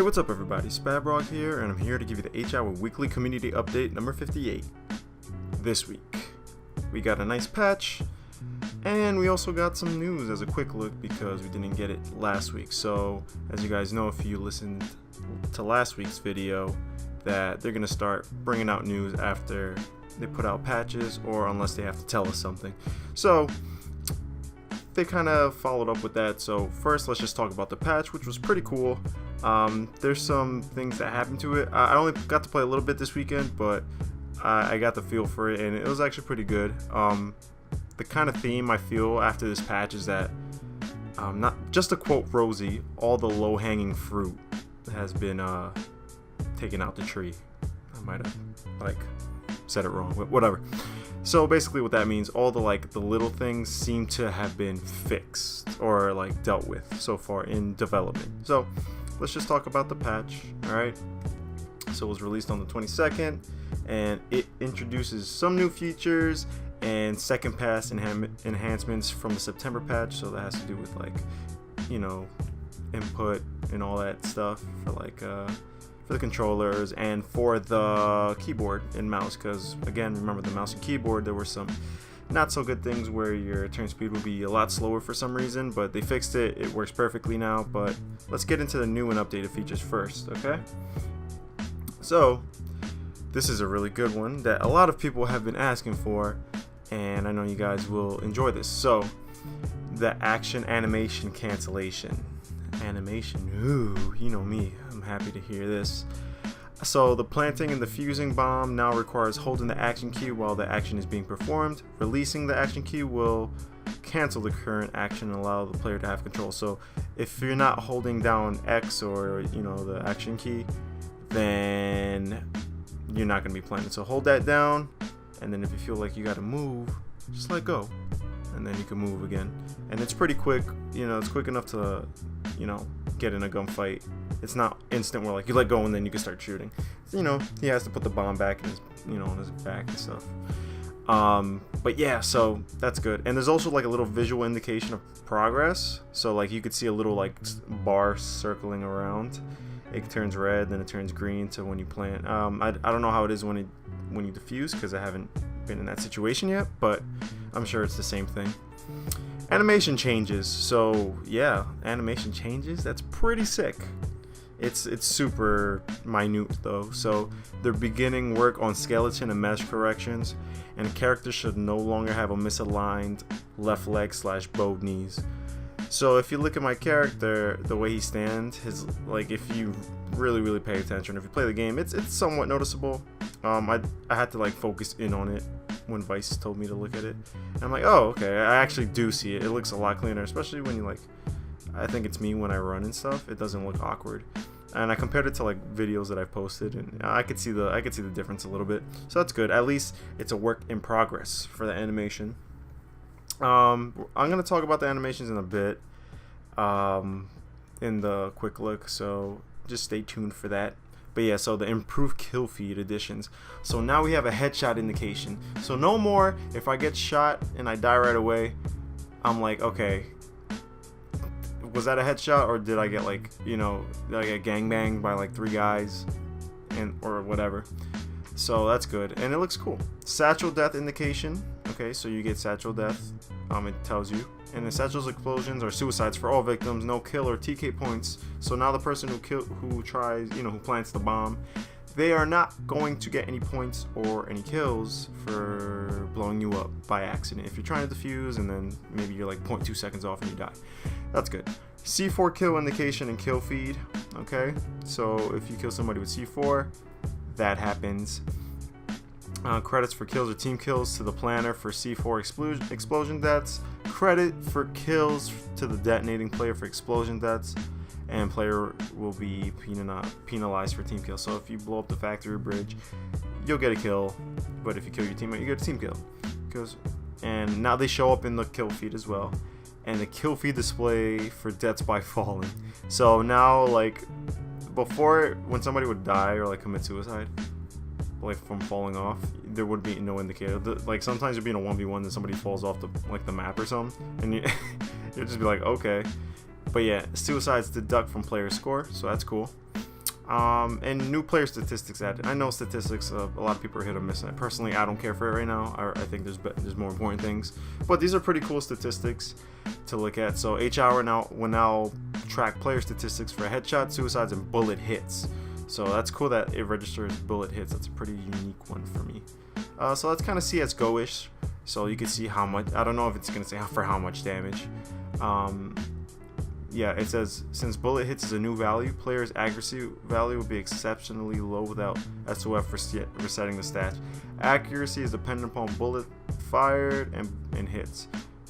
What's up everybody, Spabrog here, and I'm here to give you the H-Hour Weekly Community Update number 58. This week, we got a nice patch, and we also got some news as a quick look because we didn't get it last week. So, as you guys know, if you listened to last week's video, that they're going to start bringing out news after they put out patches, or unless they have to tell us something. So, they kind of followed up with that. So first, let's just talk about the patch, which was pretty cool. There's some things that happened to it. I only got to play a little bit this weekend, but I got the feel for it, and it was actually pretty good. The kind of theme I feel after this patch is that, not just to quote Rosie, all the low-hanging fruit has been taken out the tree. I might have said it wrong, but whatever. So basically what that means, all the little things seem to have been fixed or dealt with so far in development. So let's just talk about the patch. Alright, so it was released on the 22nd, and it introduces some new features and second pass enhancements from the September patch. So that has to do with input and all that stuff for the controllers and for the keyboard and mouse, because again, remember, the mouse and keyboard, there were some not so good things where your turn speed would be a lot slower for some reason, but they fixed it. It works perfectly now. But let's get into the new and updated features first. Okay, so this is a really good one that a lot of people have been asking for, and I know you guys will enjoy this. So the action animation cancellation. Ooh, you know me, I'm happy to hear this. So the planting and the fusing bomb now requires holding the action key while the action is being performed. Releasing the action key will cancel the current action and allow the player to have control. So if you're not holding down X or the action key, then you're not going to be planting. So hold that down, and then if you feel like you got to move, just let go, and then you can move again. And it's pretty quick. It's quick enough to get in a gunfight. It's not instant where you let go and then you can start shooting. He has to put the bomb back in his on his back and stuff. But yeah, so that's good. And there's also a little visual indication of progress. So you could see a little bar circling around. It turns red, then it turns green to when you plant. I don't know how it is when you defuse, because I haven't been in that situation yet, but I'm sure it's the same thing. Animation changes. So yeah, animation changes. That's pretty sick. It's super minute though. So they're beginning work on skeleton and mesh corrections, and characters should no longer have a misaligned left leg / bowed knees. So if you look at my character, the way he stands, if you really pay attention, if you play the game, it's somewhat noticeable. I had to focus in on it when Vice told me to look at it, and I'm like, oh, okay, I actually do see it. It looks a lot cleaner, especially when you I think it's me when I run and stuff. It doesn't look awkward. And I compared it to videos that I've posted, and I could see the difference a little bit. So that's good. At least it's a work in progress for the animation. I'm gonna talk about the animations in a bit, in the quick look. So just stay tuned for that. But yeah, so the improved kill feed additions. So now we have a headshot indication. So no more, if I get shot and I die right away, I'm like, okay, was that a headshot, or did I get did I get gangbanged by 3 guys or whatever. So that's good, and it looks cool. Satchel death indication. Okay, so you get satchel death. It tells you. And the satchel's explosions are suicides for all victims, no kill or TK points. So now the person who plants the bomb, they are not going to get any points or any kills for blowing you up by accident. If you're trying to defuse and then maybe you're 0.2 seconds off and you die, that's good. C4 kill indication and kill feed. Okay, so if you kill somebody with C4, that happens. Credits for kills or team kills to the planner for C4 explosion deaths. Credit for kills to the detonating player for explosion deaths. And player will be penalized for team kills. So if you blow up the factory bridge, you'll get a kill. But if you kill your teammate, you get a team kill. And now they show up in the kill feed as well. And the kill feed display for deaths by falling. So now, before, when somebody would die or commit suicide, from falling off, there would be no indicator. Sometimes you'd be in a 1v1 and somebody falls off the map or something, and you'd just be like, okay. But yeah, suicides deduct from player score, so that's cool. And new player statistics added. I know statistics, a lot of people are hit or miss. Personally, I don't care for it right now. I think there's more important things. But these are pretty cool statistics to look at. So H-Hour will now track player statistics for headshots, suicides, and bullet hits. So that's cool that it registers bullet hits. That's a pretty unique one for me. So let's kind of CSGO-ish. So you can see how much. I don't know if it's going to say for how much damage. Yeah, it says, since bullet hits is a new value, player's accuracy value will be exceptionally low without SOF resetting the stats. Accuracy is dependent upon bullet fired and hits.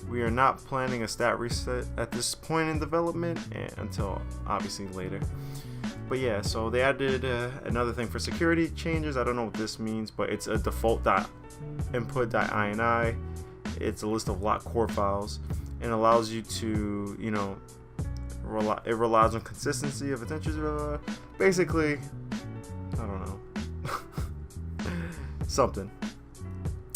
We are not planning a stat reset at this point in development until obviously later. But yeah, so they added another thing for security changes. I don't know what this means, but it's a default .input.ini. It's a list of locked core files and allows you to, it relies on consistency of its entries. Basically, I don't know. Something.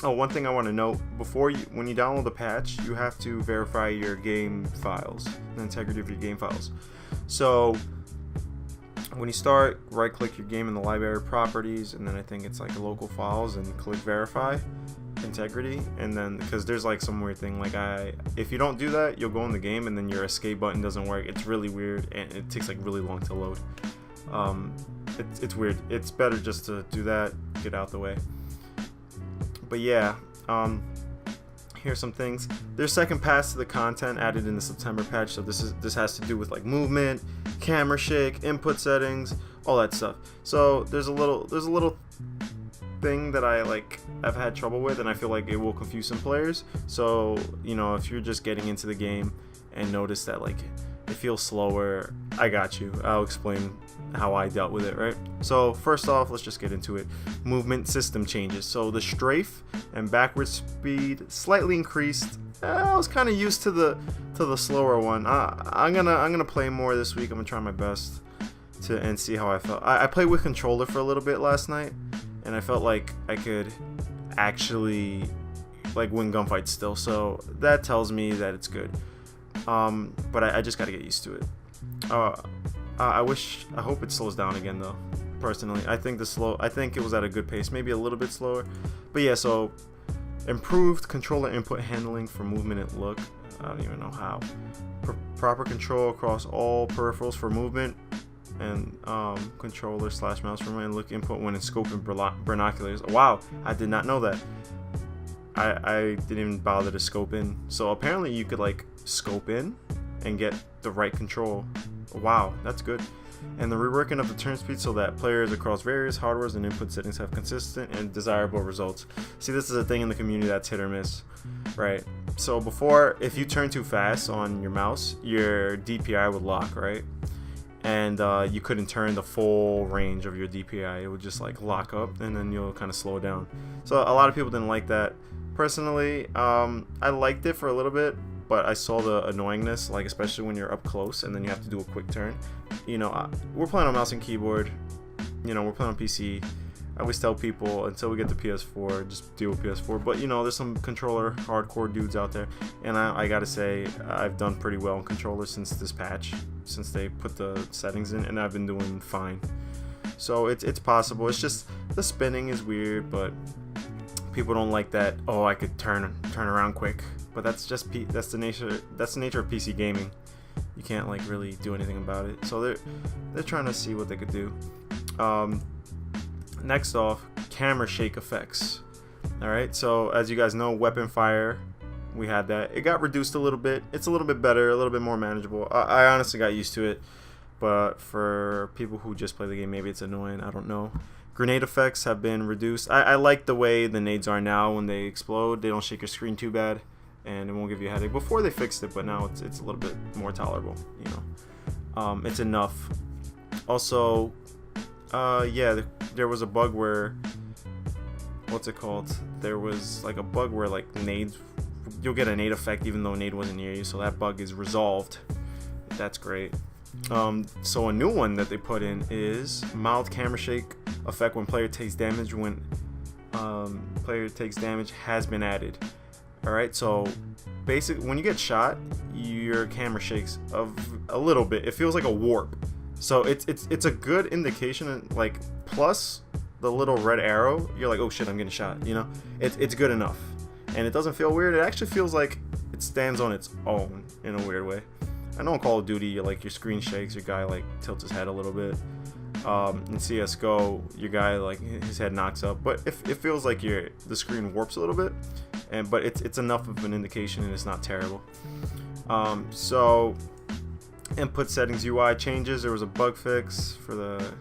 Oh, one thing I want to note, when you download the patch, you have to verify your game files, the integrity of your game files. So when you start, right click your game in the library properties, and then I think it's like local files, and click verify integrity. And then because there's like some weird thing, like if you don't do that, you'll go in the game and then your escape button doesn't work. It's really weird, and it takes like really long to load. It's weird. It's better just to do that, get out the way. But yeah, here's some things. There's second pass to the content added in the September patch. So this has to do with like movement, camera shake, input settings, all that stuff. So there's a little thing that I've had trouble with, and I feel like it will confuse some players. So if you're just getting into the game and notice that like it feels slower, I got you. I'll explain how I dealt with it, right? So first off, let's just get into it. Movement system changes. So the strafe and backward speed slightly increased. I was kind of used to the slower one. I'm gonna play more this week. I'm gonna try my best and see how I felt. I played with controller for a little bit last night, and I felt like I could actually like win gunfights still. So that tells me that it's good. But I just gotta get used to it. I hope it slows down again though. Personally, I think it was at a good pace, maybe a little bit slower. But yeah, so improved controller input handling for movement and look. I don't even know how. Proper control across all peripherals for movement, and controller / mouse for and look input when in scoping binoculars. Wow, I did not know that. I didn't even bother to scope in. So apparently you could like scope in and get the right control. Wow, that's good. And the reworking of the turn speed so that players across various hardwares and input settings have consistent and desirable results. See, this is a thing in the community that's hit or miss, right? So before, if you turn too fast on your mouse, your DPI would lock, right? And you couldn't turn the full range of your DPI. It would just like lock up, and then you'll kind of slow down. So a lot of people didn't like that. Personally, I liked it for a little bit, but I saw the annoyingness, like especially when you're up close and then you have to do a quick turn. We're playing on mouse and keyboard. We're playing on PC. I always tell people until we get the PS4, just deal with PS4. But there's some controller hardcore dudes out there, and I gotta say I've done pretty well on controller since this patch, since they put the settings in, and I've been doing fine. So it's possible. It's just the spinning is weird, but people don't like that. Oh, I could turn around quick. But that's the nature of PC gaming. You can't like really do anything about it. So they're trying to see what they could do. Next off, camera shake effects. All right. So as you guys know, weapon fire, we had that. It got reduced a little bit. It's a little bit better, a little bit more manageable. I honestly got used to it, but for people who just play the game, maybe it's annoying. I don't know. Grenade effects have been reduced. I like the way the nades are now when they explode. They don't shake your screen too bad, and it won't give you a headache. Before they fixed it, but now it's a little bit more tolerable. It's enough. Also, there was a bug where, what's it called? There was like a bug where like nades, you'll get a nade effect even though a nade wasn't near you. So that bug is resolved. That's great. So a new one that they put in is mild camera shake effect when player takes damage. When player takes damage has been added. Alright, so basically when you get shot, your camera shakes a little bit. It feels like a warp. So it's a good indication, and like plus the little red arrow, you're like, oh shit, I'm getting shot. You know, it's good enough, and it doesn't feel weird. It actually feels like it stands on its own in a weird way. I know in Call of Duty, like your screen shakes, your guy like tilts his head a little bit. In CS:GO, your guy like his head knocks up, but it feels like the screen warps a little bit, but it's enough of an indication, and it's not terrible. So input settings UI changes. There was a bug fix for the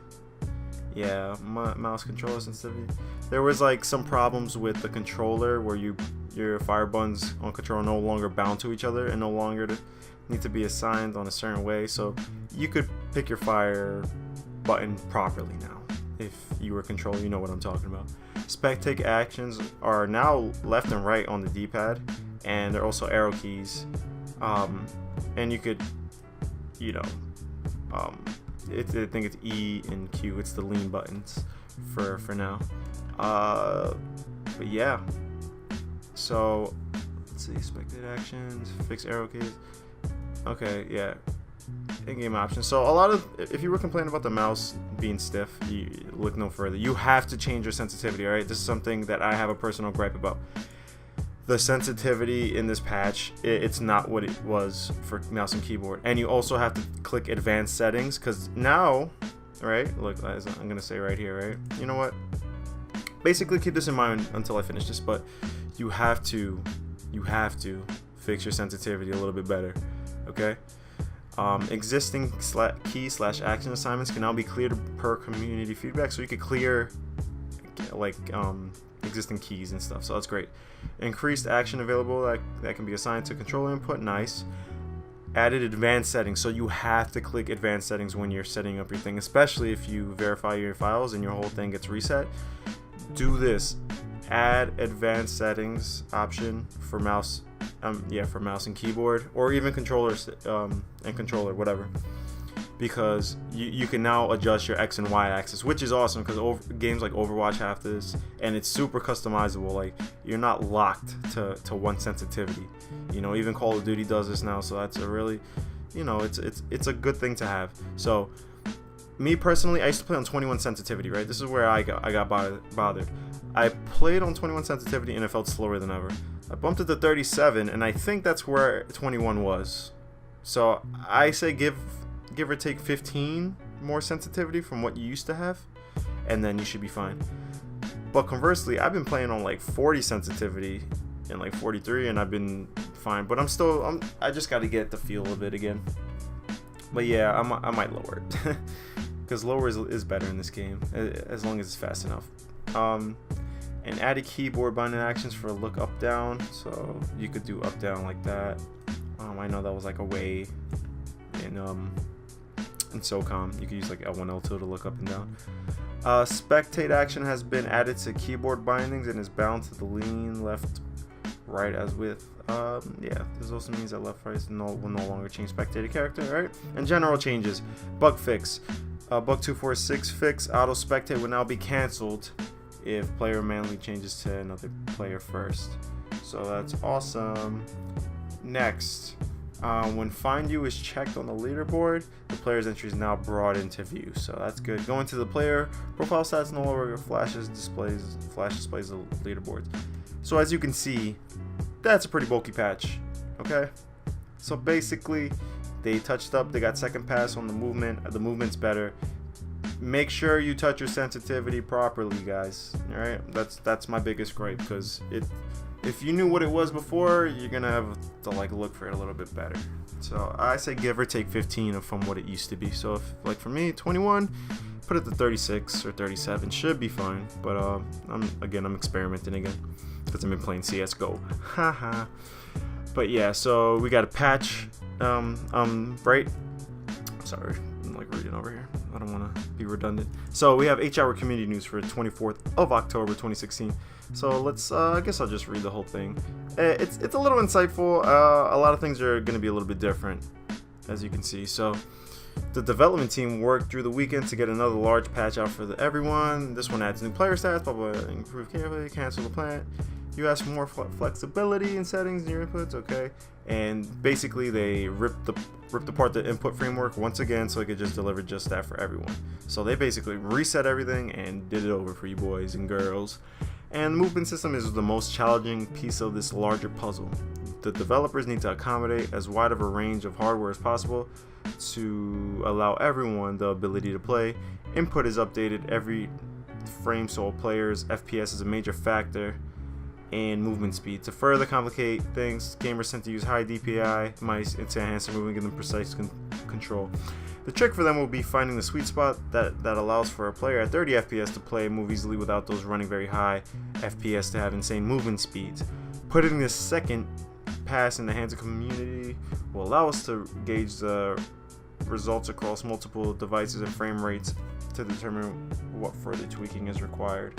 mouse controller sensitivity. There was like some problems with the controller where your fire buttons on control are no longer bound to each other and no longer need to be assigned on a certain way. So you could pick your fire button properly now. If you were controlling, you know what I'm talking about. Spectate actions are now left and right on the D-pad, and they're also arrow keys. And you could, I think it's E and Q. It's the lean buttons for now. But yeah. So let's see, spectate actions, fix arrow keys. Okay, yeah. In-game options. So a lot of, if you were complaining about the mouse being stiff, you look no further. You have to change your sensitivity, all right? This is something that I have a personal gripe about. The sensitivity in this patch, it's not what it was for mouse and keyboard. And you also have to click advanced settings, because now, right, look, as I'm gonna say right here, right? You know what? Basically keep this in mind until I finish this, but you have to fix your sensitivity a little bit better, okay? Existing key/action assignments can now be cleared per community feedback, so you could clear like existing keys and stuff, so that's great. Increased action available that can be assigned to controller input, nice. Added advanced settings, so you have to click advanced settings when you're setting up your thing, especially if you verify your files and your whole thing gets reset. Do this. Add advanced settings option for mouse for mouse and keyboard, or even controllers and controller, whatever, because you can now adjust your X and Y axis, which is awesome because games like Overwatch have this, and it's super customizable. Like, you're not locked to one sensitivity. Even Call of Duty does this now, so that's a really, it's a good thing to have. So me personally, I used to play on 21 sensitivity, right? This is where I got bothered. I played on 21 sensitivity and it felt slower than ever. I bumped it to 37, and I think that's where 21 was. So I say give or take 15 more sensitivity from what you used to have, and then you should be fine. But conversely, I've been playing on like 40 sensitivity and like 43, and I've been fine. But I just got to get the feel of it again. But yeah, I might lower it because lower is better in this game as long as it's fast enough. And added keyboard binding actions for look up down, so you could do up down like that. I know that was like a way in SOCOM you could use like L1 L2 to look up and down. Spectate action has been added to keyboard bindings and is bound to the lean left right as with this also means that left right will no longer change spectator character, right? And general changes. Bug fix. Bug 246 fix, auto spectate will now be cancelled if player manually changes to another player first. So that's awesome. Next, when Find You is checked on the leaderboard, the player's entry is now brought into view. So that's good. Going to the player profile stats, no longer flash displays the leaderboards. So as you can see, that's a pretty bulky patch. Okay. So basically, they touched up. They got second pass on the movement. The movement's better. Make sure you touch your sensitivity properly, guys. All right, that's my biggest gripe, because if you knew what it was before, you're gonna have to like look for it a little bit better. So I say give or take 15 from what it used to be. So if, like for me, 21, put it to 36 or 37 should be fine. But I'm experimenting again because I've been playing CS:GO. Haha. But yeah, so we got a patch. Right. Sorry, I'm like reading over here. I don't want to be redundant. So we have H-Hour community news for 24th of October 2016. So let's, I guess I'll just read the whole thing. It's a little insightful. A lot of things are going to be a little bit different, as you can see. So the development team worked through the weekend to get another large patch out for everyone. This one adds new player stats, blah, blah, improve carefully, cancel the plant. You ask for more flexibility in settings in your inputs, okay? And basically they ripped apart the input framework once again so it could just deliver just that for everyone. So they basically reset everything and did it over for you boys and girls. And the movement system is the most challenging piece of this larger puzzle. The developers need to accommodate as wide of a range of hardware as possible to allow everyone the ability to play. Input is updated every frame, so players' FPS is a major factor in movement speed. To further complicate things, gamers tend to use high DPI mice to enhance their movement, give them precise control. The trick for them will be finding the sweet spot that allows for a player at 30 FPS to play and move easily without those running very high FPS to have insane movement speeds. Putting this second pass in the hands of community will allow us to gauge the results across multiple devices and frame rates to determine what further tweaking is required.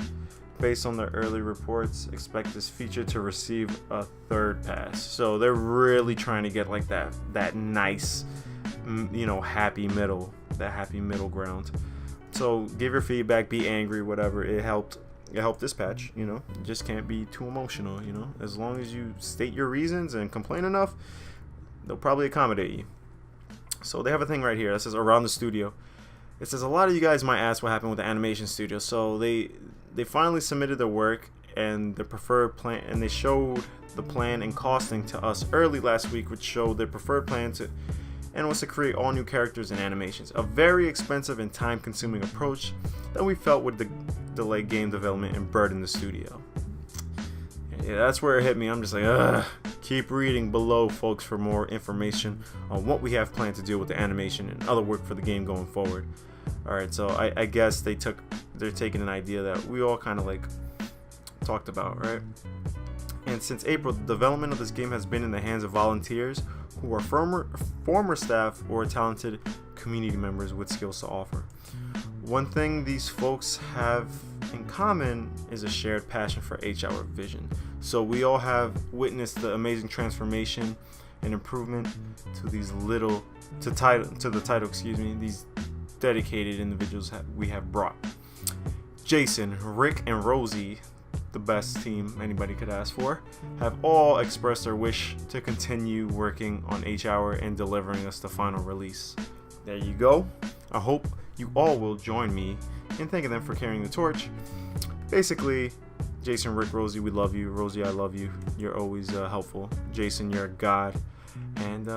Based on the early reports, expect this feature to receive a third pass. So they're really trying to get like that nice, happy middle ground. So give your feedback, be angry, whatever. It helped this patch. You just can't be too emotional. As long as you state your reasons and complain enough, they'll probably accommodate you. So they have a thing right here that says around the studio. It says a lot of you guys might ask what happened with the animation studio. So they finally submitted their work and the preferred plan, and they showed the plan and costing to us early last week, which showed their preferred plan was to create all new characters and animations. A very expensive and time-consuming approach that we felt would delay game development and burden the studio. Yeah, that's where it hit me. I'm just like, ugh. Keep reading below, folks, for more information on what we have planned to do with the animation and other work for the game going forward. Alright, so I guess they're taking an idea that we all kind of like talked about, right? And since April, the development of this game has been in the hands of volunteers who are former staff or talented community members with skills to offer. One thing these folks have in common is a shared passion for H-Hour vision. So we all have witnessed the amazing transformation and improvement to these these dedicated individuals we have brought. Jason, Rick, and Rosie, the best team anybody could ask for, have all expressed their wish to continue working on H-Hour and delivering us the final release. There you go. I hope you all will join me in thanking them for carrying the torch. Basically, Jason, Rick, Rosie, we love you. Rosie, I love you. You're always helpful. Jason, you're a god. And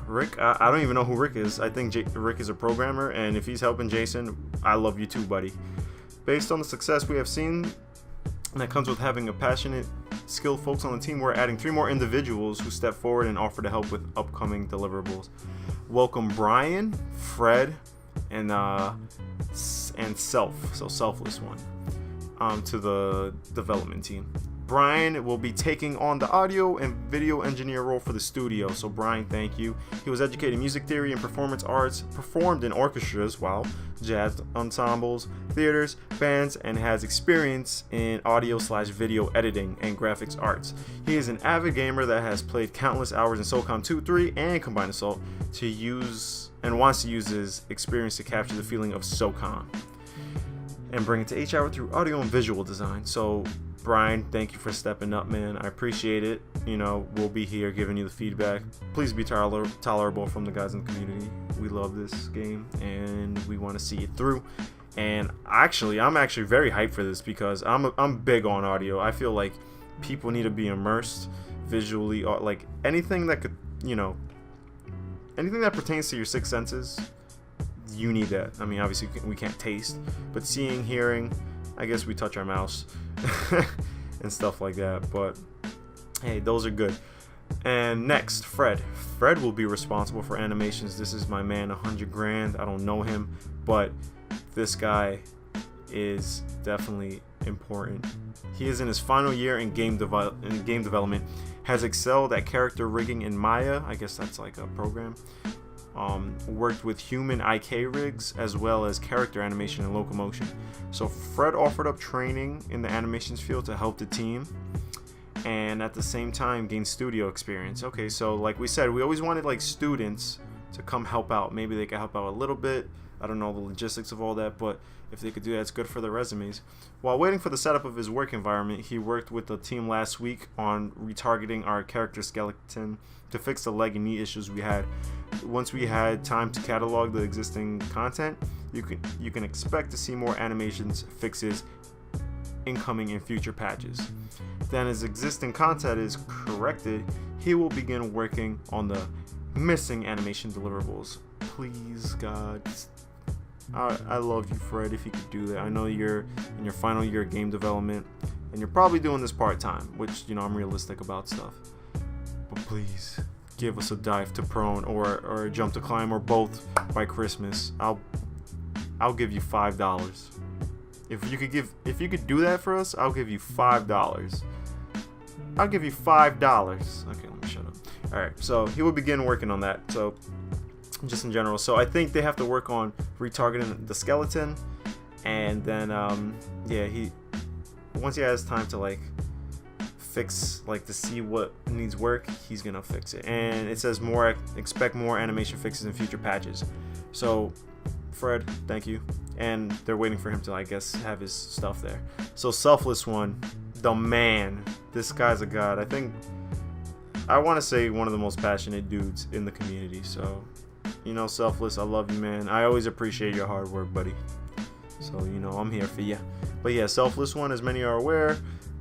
Rick, I don't even know who Rick is. I think Rick is a programmer, and if he's helping Jason, I love you too, buddy. Based on the success we have seen that comes with having a passionate, skilled folks on the team, we're adding 3 more individuals who step forward and offer to help with upcoming deliverables. Welcome Brian, Fred, and Selfless One, to the development team. Brian will be taking on the audio and video engineer role for the studio. So Brian, thank you. He was educated in music theory and performance arts, performed in orchestras, jazz ensembles, theaters, bands, and has experience in audio/video editing and graphics arts. He is an avid gamer that has played countless hours in SOCOM 2, 3, and Combined Assault wants to use his experience to capture the feeling of SOCOM and bring it to H-Hour through audio and visual design. So Brian, thank you for stepping up, man. I appreciate it. We'll be here giving you the feedback. Please be tolerable from the guys in the community. We love this game and we want to see it through. And I'm actually very hyped for this because I'm big on audio. I feel like people need to be immersed visually, like anything that could, anything that pertains to your 6 senses. You need that. I mean, obviously we can't taste, but seeing, hearing, I guess we touch our mouse and stuff like that, but hey, those are good. And next, Fred will be responsible for animations. This is my man, 100 grand. I don't know him, but this guy is definitely important. He is in his final year in game development, has excelled at character rigging in Maya, I guess that's like a program. Worked with human IK rigs as well as character animation and locomotion. So Fred offered up training in the animations field to help the team and at the same time gain studio experience. Okay, so like we said, we always wanted like students to come help out. Maybe they could help out a little bit I don't know the logistics of all that, but if they could do that, it's good for their resumes. While waiting for the setup of his work environment, he worked with the team last week on retargeting our character skeleton to fix the lag and knee issues we had. Once we had time to catalog the existing content, you can expect to see more animations fixes incoming in future patches. Then as existing content is corrected, he will begin working on the missing animation deliverables. Please, God. I love you, Fred, if you could do that. I know you're in your final year of game development, and you're probably doing this part-time, which, you know, I'm realistic about stuff. But please, give us a dive to prone or a jump to climb or both by Christmas. I'll give you $5. If you could do that for us, I'll give you $5. I'll give you $5. Okay, let me shut up. Alright, so he will begin working on that. So just in general. So I think they have to work on retargeting the skeleton, and then once he has time to like fix, like to see what needs work, he's gonna fix it. And it says expect more animation fixes in future patches. So Fred, thank you. And they're waiting for him to, I guess, have his stuff there. So Selfless One, the man, this guy's a god. I think I want to say one of the most passionate dudes in the community. So, you know, Selfless, I love you, man. I always appreciate your hard work, buddy. So, you know, I'm here for you. But yeah, Selfless One, as many are aware,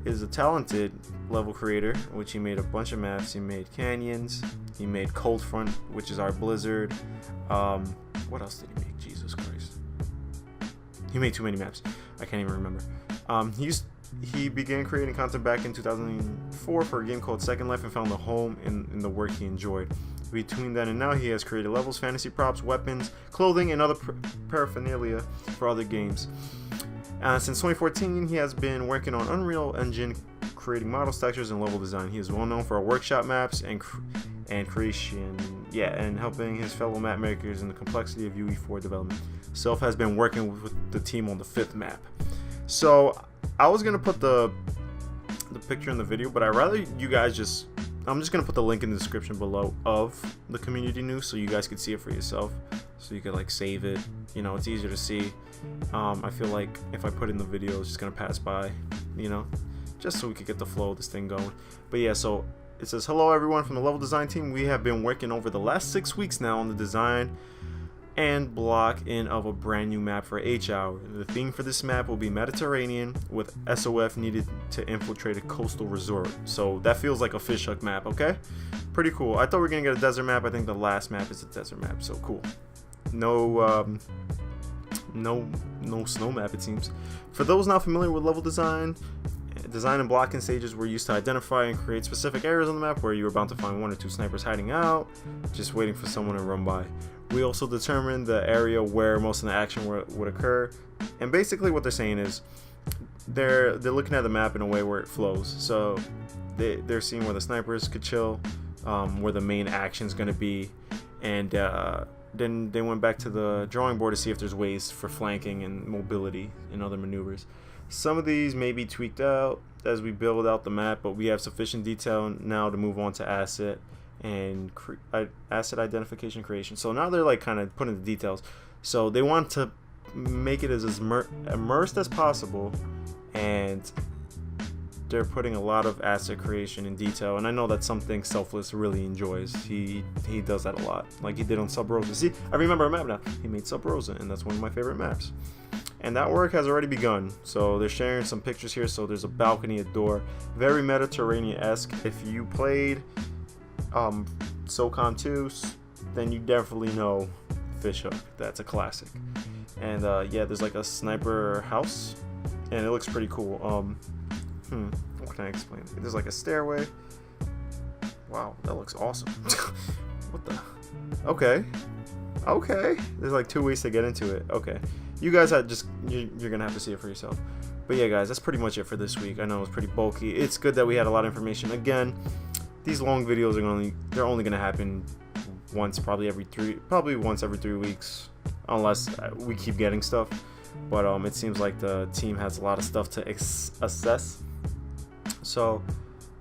is a talented level creator, which he made a bunch of maps. He made Canyons, he made Cold Front, which is our Blizzard. What else did he make? Jesus Christ. He made too many maps. I can't even remember. He began creating content back in 2004 for a game called Second Life and found a home in the work he enjoyed. Between then and now, he has created levels, fantasy props, weapons, clothing, and other paraphernalia for other games. Since 2014, he has been working on Unreal Engine, creating models, textures, and level design. He is well known for workshop maps and creation, and helping his fellow map makers in the complexity of UE4 development. Self has been working with the team on the 5th map. So I was gonna put the picture in the video, but I'd rather you guys I'm just gonna put the link in the description below of the community news so you guys can see it for yourself, so you could like save it. You know, it's easier to see. I feel like if I put in the video, it's just gonna pass by, you know, just so we could get the flow of this thing going. But yeah, so it says, hello everyone from the level design team. We have been working over the last 6 weeks now on the design and block in of a brand new map for H-Hour. The theme for this map will be Mediterranean, with SOF needed to infiltrate a coastal resort. So that feels like a fishhook map, okay? Pretty cool. I thought we were gonna get a desert map. I think the last map is a desert map, so cool. No snow map, it seems. For those not familiar with level design and blocking stages were used to identify and create specific areas on the map where you were bound to find 1 or 2 snipers hiding out, just waiting for someone to run by. We also determined the area where most of the action would occur, and basically what they're saying is they're looking at the map in a way where it flows. So they're seeing where the snipers could chill, where the main action's going to be, and then they went back to the drawing board to see if there's ways for flanking and mobility and other maneuvers. Some of these may be tweaked out as we build out the map, but we have sufficient detail now to move on to asset and asset identification creation. So now they're like kind of putting the details. So they want to make it as immersed as possible, and they're putting a lot of asset creation in detail. And I know that's something Selfless really enjoys. He does that a lot, like he did on Sub Rosa. See, I remember a map now. He made Sub Rosa, and that's one of my favorite maps. And that work has already begun. So they're sharing some pictures here. So there's a balcony, a door, very Mediterranean-esque. If you played SOCOM 2, then you definitely know Fishhook. That's a classic. And yeah, there's like a sniper house, and it looks pretty cool. What can I explain? There's like a stairway. Wow, that looks awesome. What the? Okay. There's like 2 ways to get into it. Okay. You guys you're gonna have to see it for yourself. But yeah, guys, that's pretty much it for this week. I know it's pretty bulky. It's good that we had a lot of information. Again, these long videos they're only gonna happen once every 3 weeks, unless we keep getting stuff. But it seems like the team has a lot of stuff to assess. So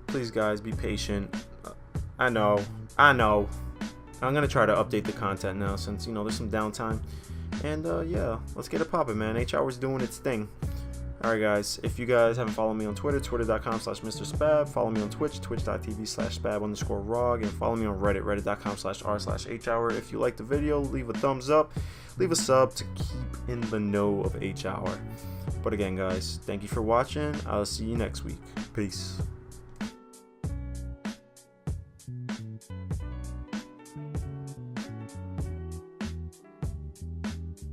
please, guys, be patient. I know. I'm gonna try to update the content now, since, you know, there's some downtime. And yeah, let's get it popping, man. H-Hour's doing its thing. Alright guys, if you guys haven't followed me on Twitter, twitter.com/MrSpab, follow me on Twitch, twitch.tv/Spab_Rog, and follow me on Reddit, reddit.com/r/H-Hour. If you liked the video, leave a thumbs up, leave a sub to keep in the know of H-Hour. But again guys, thank you for watching. I'll see you next week. Peace.